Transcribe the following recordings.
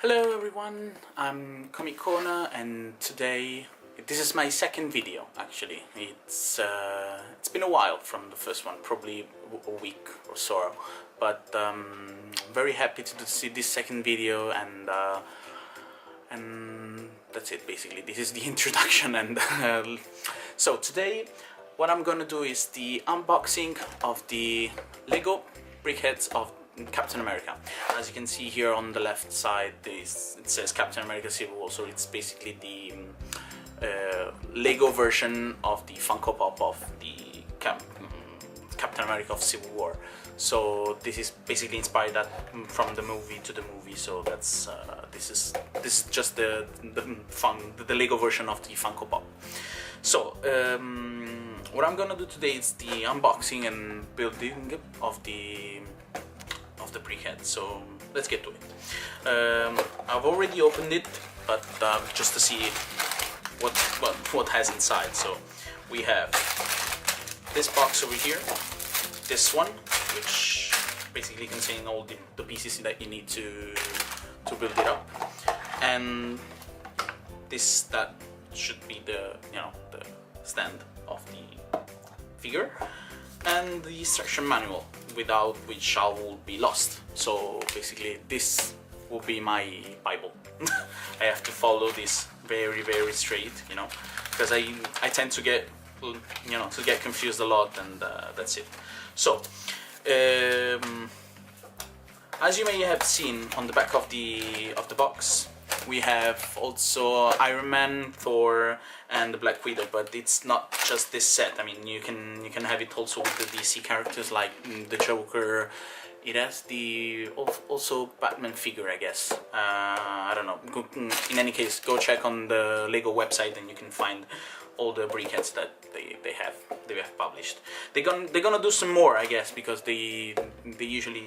Hello everyone, I'm Comic Corner, and today this is my second video. Actually, it's been a while from the first one, probably a week or so, but very happy to see this second video, and that's it basically. This is the introduction, and so today what I'm gonna do is the unboxing of the Lego Brickheadz of Captain America. As you can see here on the left side, it says Captain America Civil War, so it's basically the Lego version of the Funko Pop of the Captain America of Civil War. So this is basically inspired from the movie to the movie. So that's this is just the Lego version of the Funko Pop. So what I'm gonna do today is the unboxing and building of the Brickheadz. So let's get to it. I've already opened it, but just to see what has inside. So we have this box over here, this one, which basically contains all the pieces that you need to build it up, and this that should be the the stand of the figure, and the instruction manual, without which I will be lost. So basically this will be my Bible. I have to follow this very straight, because I tend to get confused a lot, and that's it. So as you may have seen on the back of the box, we have also Iron Man, Thor, and the Black Widow, but it's not just this set. I mean, you can have it also with the DC characters like the Joker. It has the also Batman figure, I guess. I don't know. In any case, go check on the Lego website and you can find all the Brickheadz that they have published. They're gonna do some more, I guess, because they usually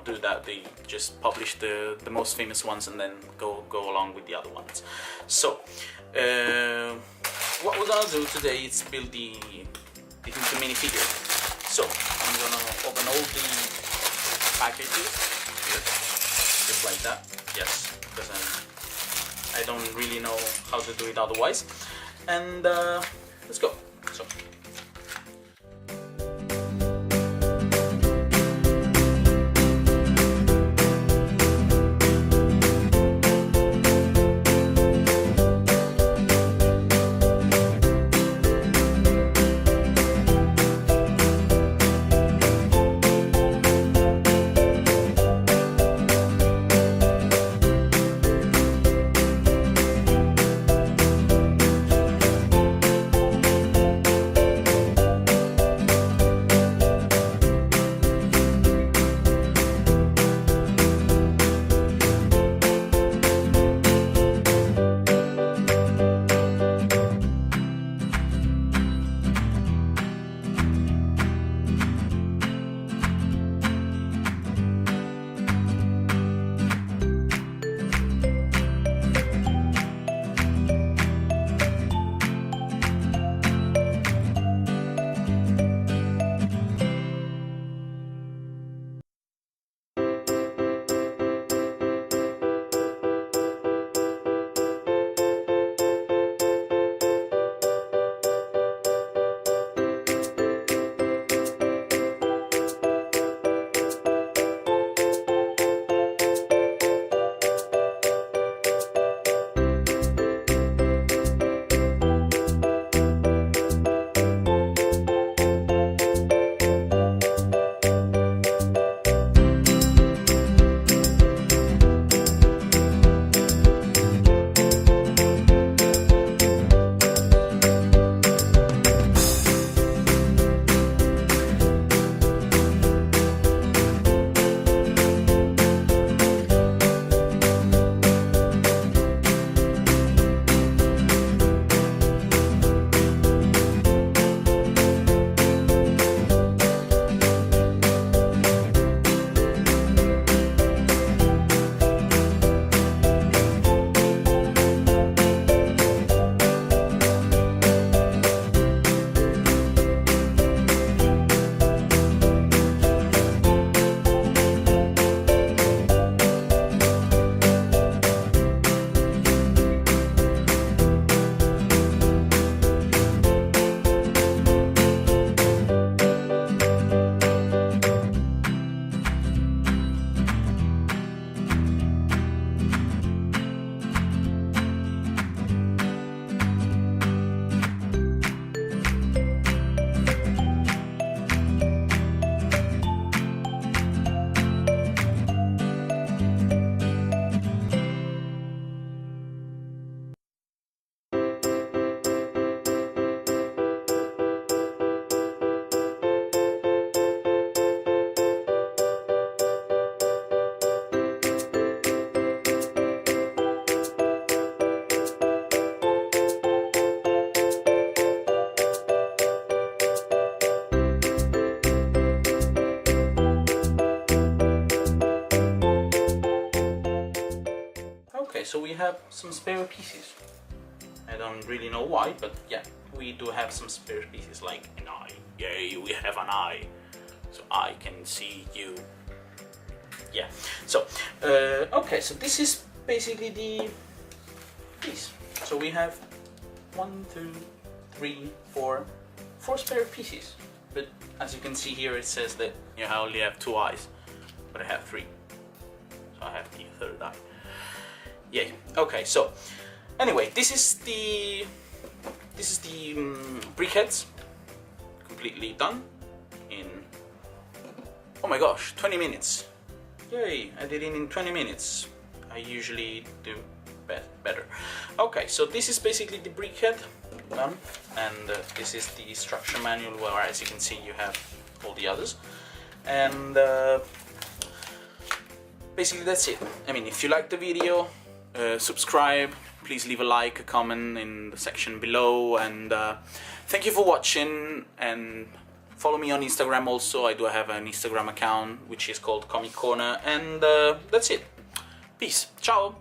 do that. They just publish the most famous ones and then go along with the other ones. So what we're gonna do today is build the minifigure. So I'm gonna open all the packages here, just like that. Yes, because I don't really know how to do it otherwise. And let's go. So okay, so we have some spare pieces. I don't really know why, but yeah, we do have some spare pieces, like an eye. Yay, we have an eye, so I can see you. Yeah, so okay, so this is basically the piece. So we have 1, 2, 3, 4 spare pieces, but as you can see here it says that you only have 2 eyes, but I have 3, so I have the third eye. Yay. Okay, so anyway, this is the Brickheadz, completely done in, oh my gosh, 20 minutes. Yay, I did it in 20 minutes. I usually do better. Okay, so this is basically the Brickhead done, and this is the instruction manual, where as you can see you have all the others, and basically that's it. I mean, if you like the video, subscribe, please leave a like, a comment in the section below, and thank you for watching, and follow me on Instagram also. I do have an Instagram account which is called Comic Corner, and that's it. Peace. Ciao.